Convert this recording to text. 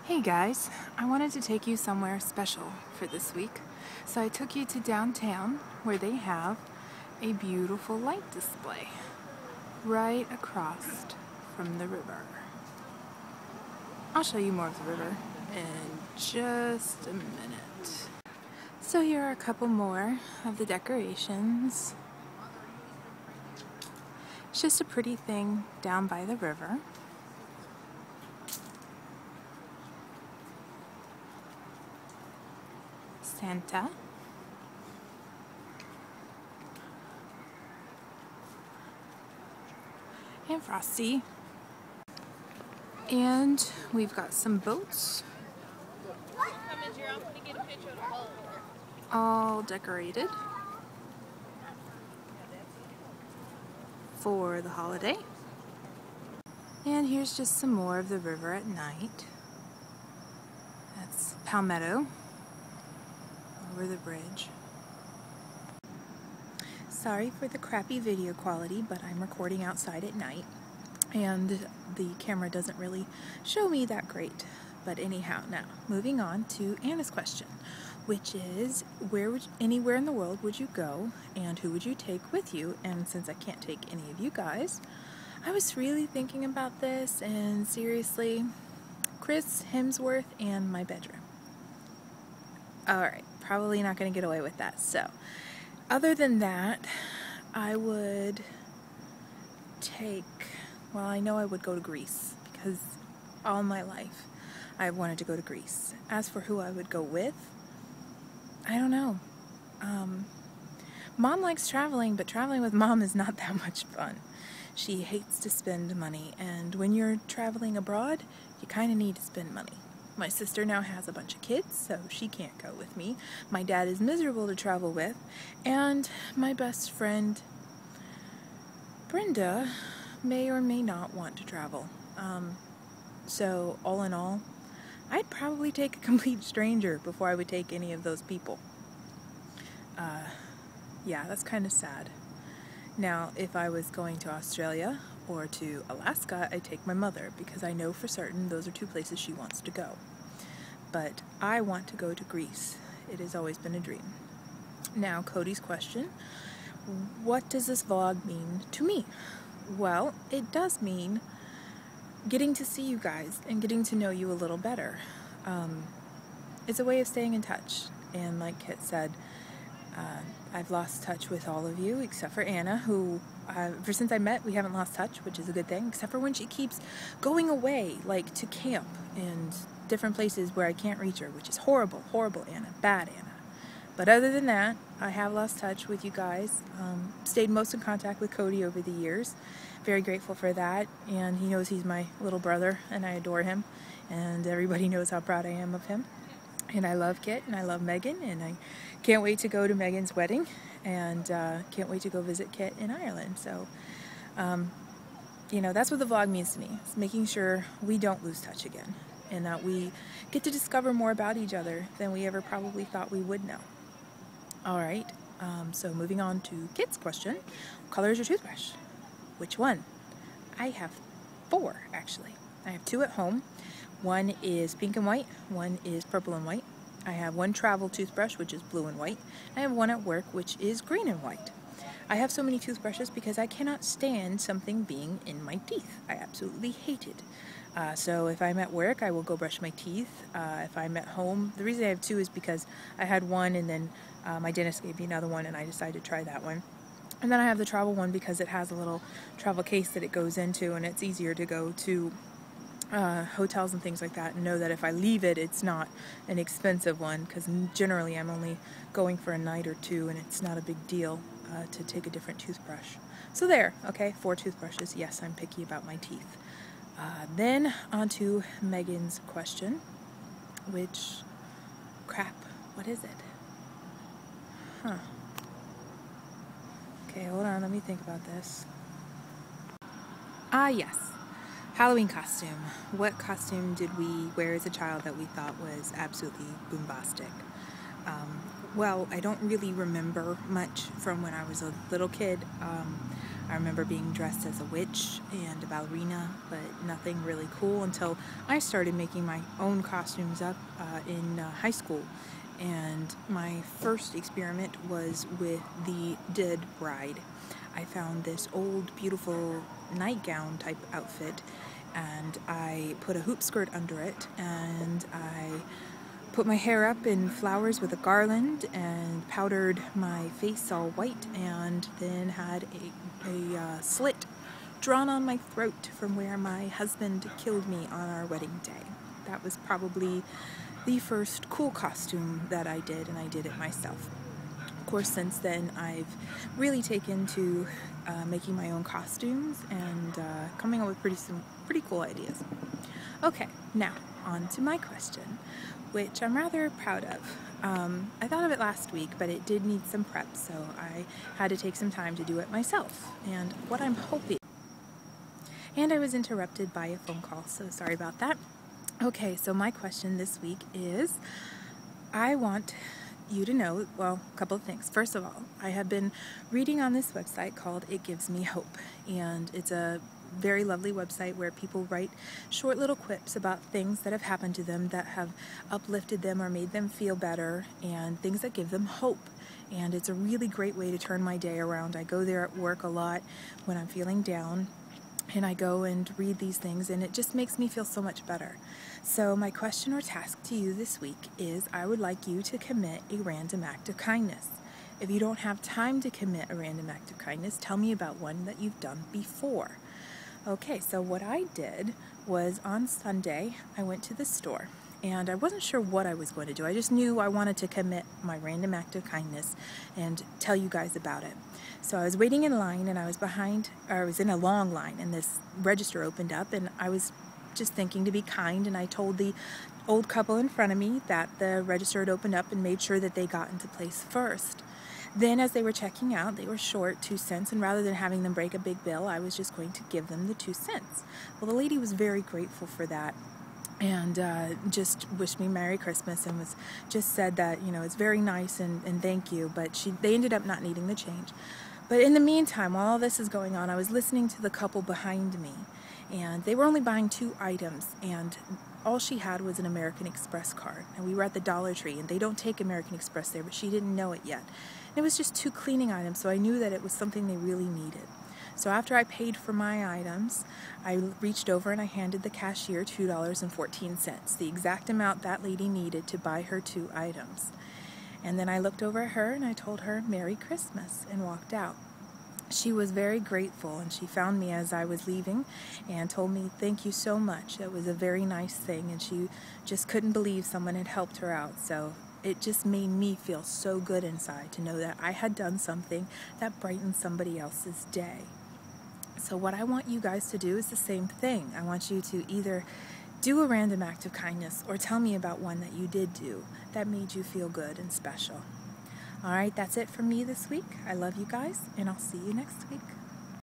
Hey guys, I wanted to take you somewhere special for this week, so I took you to downtown where they have a beautiful light display right across from the river. I'll show you more of the river in just a minute. So here are a couple more of the decorations. It's just a pretty thing down by the river. Santa. And Frosty. And we've got some boats. All decorated for the holiday. And here's just some more of the river at night. That's Palmetto over the bridge. Sorry for the crappy video quality, but I'm recording outside at night and the camera doesn't really show me that great. But anyhow, now moving on to Anna's question, which is anywhere in the world would you go and who would you take with you? And since I can't take any of you guys, I was really thinking about this, and seriously, Chris Hemsworth and my bedroom. Alright, probably not going to get away with that. So, other than that, I would take, well, I know I would go to Greece, because all my life I've wanted to go to Greece. As for who I would go with, I don't know. Mom likes traveling, but traveling with Mom is not that much fun. She hates to spend money, and when you're traveling abroad, you kind of need to spend money. My sister now has a bunch of kids, so she can't go with me. My dad is miserable to travel with, and my best friend, Brenda, may or may not want to travel. So, all in all, I'd probably take a complete stranger before I would take any of those people. Yeah, that's kind of sad. Now, if I was going to Australia or to Alaska, I'd take my mother, because I know for certain those are two places she wants to go. But I want to go to Greece. It has always been a dream. Now, Cody's question, what does this vlog mean to me? Well, it does mean getting to see you guys and getting to know you a little better. It's a way of staying in touch, and like Kit said, I've lost touch with all of you except for Anna, who ever since I met we haven't lost touch, which is a good thing, except for when she keeps going away, like to camp and different places where I can't reach her, which is horrible, horrible Anna, bad Anna. But other than that, I have lost touch with you guys. Stayed most in contact with Cody over the years. Very grateful for that, and he knows he's my little brother and I adore him, and everybody knows how proud I am of him. And I love Kit, and I love Megan, and I can't wait to go to Megan's wedding, and can't wait to go visit Kit in Ireland. So, you know, that's what the vlog means to me. It's making sure we don't lose touch again, and that we get to discover more about each other than we ever probably thought we would know. Alright, so moving on to Kit's question. What color is your toothbrush? Which one? I have 4, actually. I have 2 at home. One is pink and white, one is purple and white. I have one travel toothbrush, which is blue and white. I have one at work, which is green and white. I have so many toothbrushes because I cannot stand something being in my teeth. I absolutely hate it. So if I'm at work, I will go brush my teeth. If I'm at home, the reason I have 2 is because I had one and then my dentist gave me another one and I decided to try that one. And then I have the travel one because it has a little travel case that it goes into, and it's easier to go to hotels and things like that and know that if I leave it, it's not an expensive one, because generally I'm only going for a night or 2 and it's not a big deal to take a different toothbrush. So there, okay, 4 toothbrushes. Yes, I'm picky about my teeth. Then on to Megan's question, which, crap, what is it? Huh. Okay, hold on, let me think about this. Yes. Halloween costume. What costume did we wear as a child that we thought was absolutely bombastic? Well, I don't really remember much from when I was a little kid. I I remember being dressed as a witch and a ballerina, but nothing really cool until I started making my own costumes up in high school. And my first experiment was with the dead bride. I found this old, beautiful nightgown type outfit, and I put a hoop skirt under it, and I put my hair up in flowers with a garland and powdered my face all white, and then had a slit drawn on my throat from where my husband killed me on our wedding day. That was probably the first cool costume that I did, and I did it myself. Of course, since then I've really taken to making my own costumes and coming up with some pretty cool ideas. Okay, now on to my question, which I'm rather proud of. I thought of it last week, but it did need some prep, so I had to take some time to do it myself. And what I'm hoping... And I was interrupted by a phone call, so sorry about that. Okay, so my question this week is, I want you to know, well, a couple of things. First of all, I have been reading on this website called It Gives Me Hope, and it's a very lovely website where people write short little quips about things that have happened to them that have uplifted them or made them feel better, and things that give them hope. And it's a really great way to turn my day around. I go there at work a lot when I'm feeling down, and I go and read these things, and it just makes me feel so much better. So my question or task to you this week is, I would like you to commit a random act of kindness. If you don't have time to commit a random act of kindness, tell me about one that you've done before. Okay, so what I did was on Sunday, I went to the store, and I wasn't sure what I was going to do. I just knew I wanted to commit my random act of kindness and tell you guys about it. So I was waiting in line, and I was in a long line, and this register opened up, and I was just thinking to be kind, and I told the old couple in front of me that the register had opened up and made sure that they got into place first. Then as they were checking out, they were short 2 cents, and rather than having them break a big bill, I was just going to give them the 2 cents. Well, the lady was very grateful for that, and just wished me Merry Christmas, and was just said that, you know, it's very nice and thank you, but they ended up not needing the change. But in the meantime, while all this is going on, I was listening to the couple behind me, and they were only buying 2 items, and all she had was an American Express card. And we were at the Dollar Tree, and they don't take American Express there, but she didn't know it yet. And it was just 2 cleaning items, so I knew that it was something they really needed. So after I paid for my items, I reached over and I handed the cashier $2.14, the exact amount that lady needed to buy her 2 items. And then I looked over at her and I told her Merry Christmas and walked out. She was very grateful, and she found me as I was leaving and told me thank you so much. It was a very nice thing, and she just couldn't believe someone had helped her out. So it just made me feel so good inside to know that I had done something that brightened somebody else's day. So what I want you guys to do is the same thing. I want you to either do a random act of kindness or tell me about one that you did do that made you feel good and special. All right, that's it from me this week. I love you guys, and I'll see you next week.